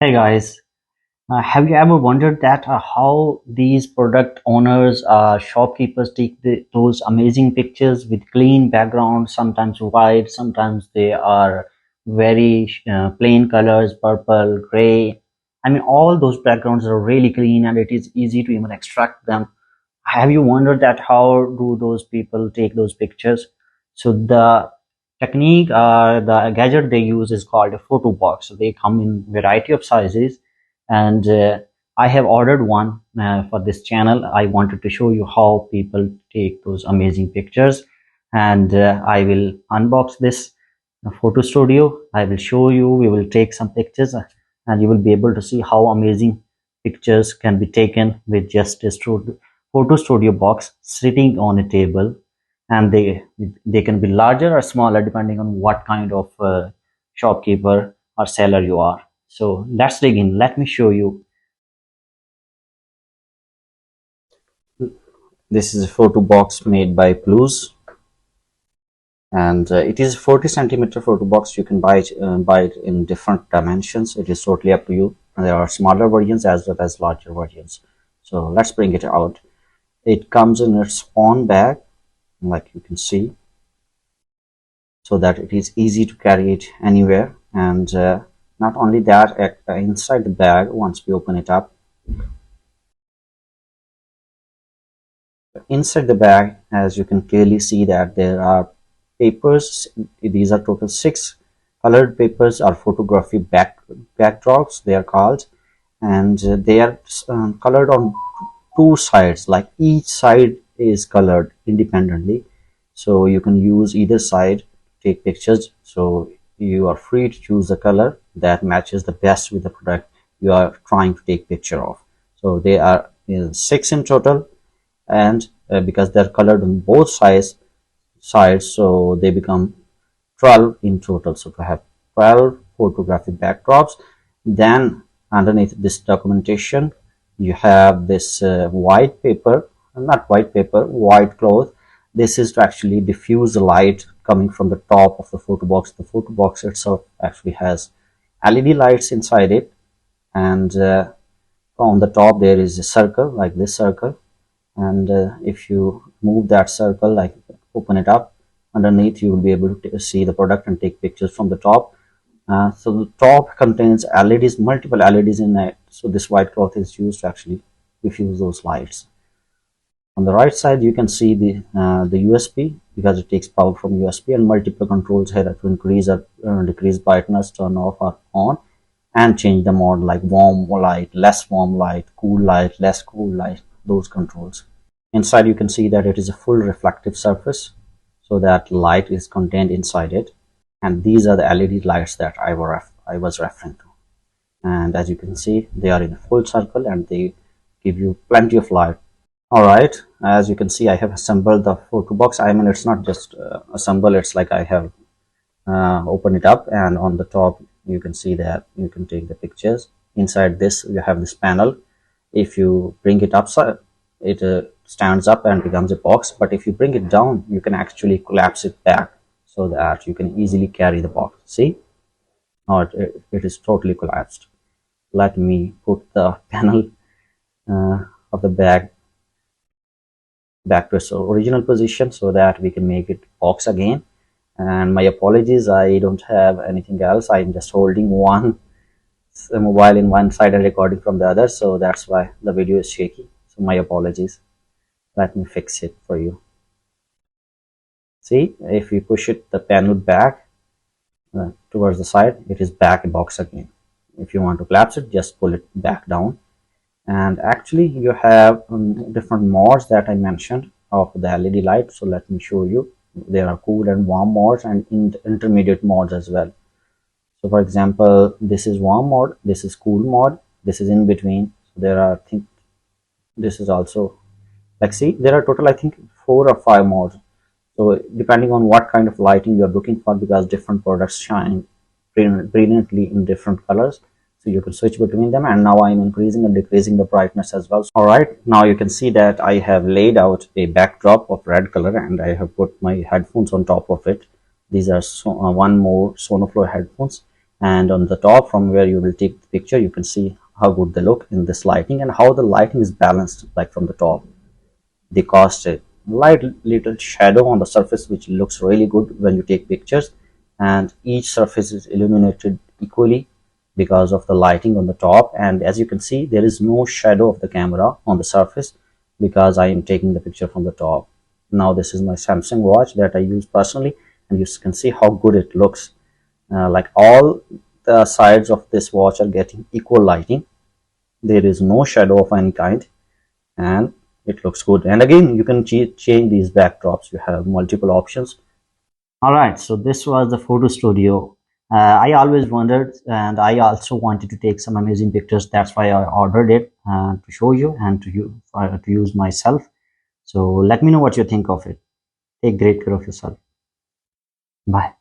Hey guys, have you ever wondered that how these product owners, shopkeepers take those amazing pictures with clean backgrounds, sometimes white, sometimes they are very plain colors, purple, gray. I mean, all those backgrounds are really clean and it is easy to even extract them. Have you wondered that how do those people take those pictures? So the technique, the gadget they use is called a photo box. So they come in variety of sizes, and I have ordered one for this channel. I wanted to show you how people take those amazing pictures, and I will unbox this photo studio. I will show you. We will take some pictures, and you will be able to see how amazing pictures can be taken with just a photo studio box sitting on a table, and they can be larger or smaller depending on what kind of shopkeeper or seller you are. So let's dig in. Let me show you. This is a photo box made by Puluz, and it is 40 centimeter photo box. You can buy it in different dimensions. It is totally up to you, and there are smaller versions as well as larger versions. So let's bring it out. It comes in its own bag, like you can see, so that it is easy to carry it anywhere. And not only that, inside the bag, once we open it up, inside the bag, as you can clearly see, that there are papers. These are total 6 colored papers or photography backdrops, they are called, and they are colored on 2 sides, like each side is colored independently, so you can use either side to take pictures. So you are free to choose the color that matches the best with the product you are trying to take picture of. So they are 6 in total, and because they're colored on both sides, so they become 12 in total. So to have 12 photographic backdrops, then underneath this documentation you have this white paper, not white paper, white cloth. This is to actually diffuse the light coming from the top of the photo box. The photo box itself actually has LED lights inside it, and on the top there is a circle, like this circle, and if you move that circle, like open it up, underneath you will be able to see the product and take pictures from the top. So the top contains LEDs, multiple LEDs in it, so this white cloth is used to actually diffuse those lights. On the right side you can see the USB, because it takes power from USB, and multiple controls here to increase or decrease brightness, turn off or on, and change the mode, like warm light, less warm light, cool light, less cool light, those controls. Inside you can see that it is a full reflective surface, so that light is contained inside it, and these are the LED lights that I was referring to. And as you can see, they are in a full circle and they give you plenty of light. Alright, as you can see, I have assembled the photo box. I mean, it's not just assemble, it's like I have opened it up, and on the top you can see that you can take the pictures. Inside this you have this panel. If you bring it upside, it stands up and becomes a box, but if you bring it down, you can actually collapse it back so that you can easily carry the box. See, now it is totally collapsed. Let me put the panel of the bag back to its original position so that we can make it box again. And my apologies, I don't have anything else. I'm just holding one mobile in one side and recording from the other, so that's why the video is shaky. So my apologies. Let me fix it for you. See, if we push the panel back towards the side, it is back a box again. If you want to collapse it, just pull it back down. And actually you have different modes that I mentioned of the LED light. So let me show you. There are cool and warm modes and intermediate modes as well. So for example, this is warm mode, this is cool mode, this is in between. So there are, I think this is also, like, see, there are total, I think 4 or 5 modes. So depending on what kind of lighting you're looking for, because different products shine brilliantly in different colors, so you can switch between them. And now I'm increasing and decreasing the brightness as well. All right, now you can see that I have laid out a backdrop of red color, and I have put my headphones on top of it. These are one more Sonoflow headphones, and on the top from where you will take the picture, you can see how good they look in this lighting and how the lighting is balanced. Like from the top, they cast a light little shadow on the surface which looks really good when you take pictures, and each surface is illuminated equally because of the lighting on the top. And as you can see, there is no shadow of the camera on the surface because I am taking the picture from the top. Now this is my Samsung watch that I use personally, and you can see how good it looks. Like all the sides of this watch are getting equal lighting. There is no shadow of any kind, and it looks good. And again, you can change these backdrops. You have multiple options. All right, so this was the photo studio. I always wondered, and I also wanted to take some amazing pictures. That's why I ordered it to show you and to use myself. So let me know what you think of it. Take great care of yourself. Bye.